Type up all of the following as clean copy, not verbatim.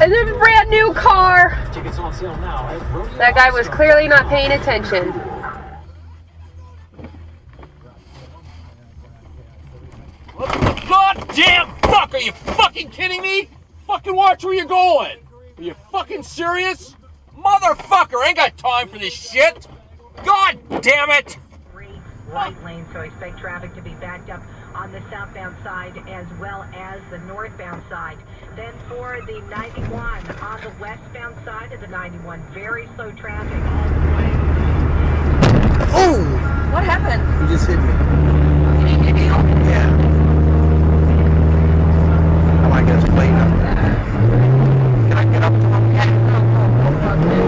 It's a brand new car. That guy was clearly not paying attention. What the goddamn fuck? Are you fucking kidding me? Fucking watch where you're going. Are you fucking serious? Motherfucker, I ain't got time for this shit. God damn it. Right lane, so expect traffic to be backed up on the southbound side as well as the northbound side. Then for the 91 on the westbound side of the 91, very slow traffic. Oh! What happened? You just hit me. You didn't hit me? Yeah. I might get a plate up. Can I get up to him? Yeah. Oh, fuck it.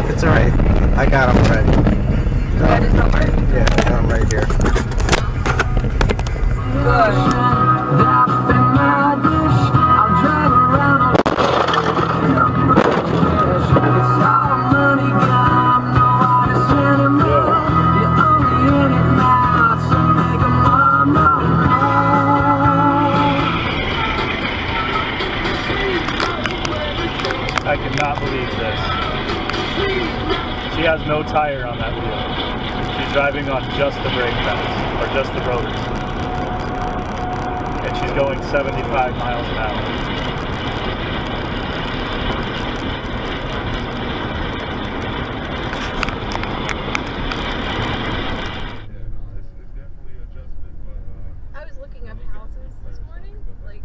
It's alright. I got him ready. Yeah, I got him right here. Good. I cannot believe this. She has no tire on that wheel. She's driving on just the brake pads, or just the rotors. And she's going 75 miles an hour. I was looking up houses this morning, like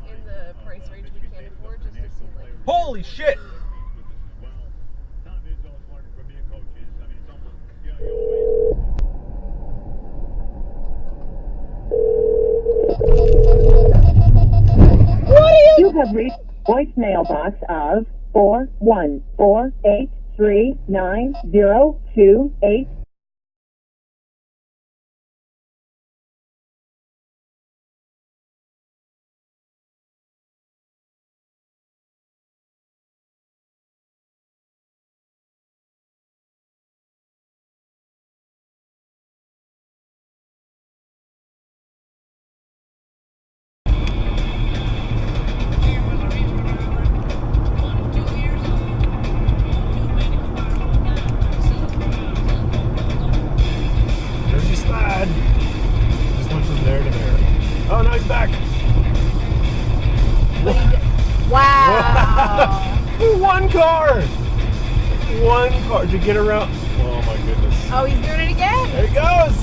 in the price range we can't afford, just to see like. Holy shit! You have reached voicemail box of 414839028. There's your slide. Just went from there to there. Oh, no, he's back. Wow. One car. One car. Did you get around? Oh, my goodness. Oh, he's doing it again. There he goes.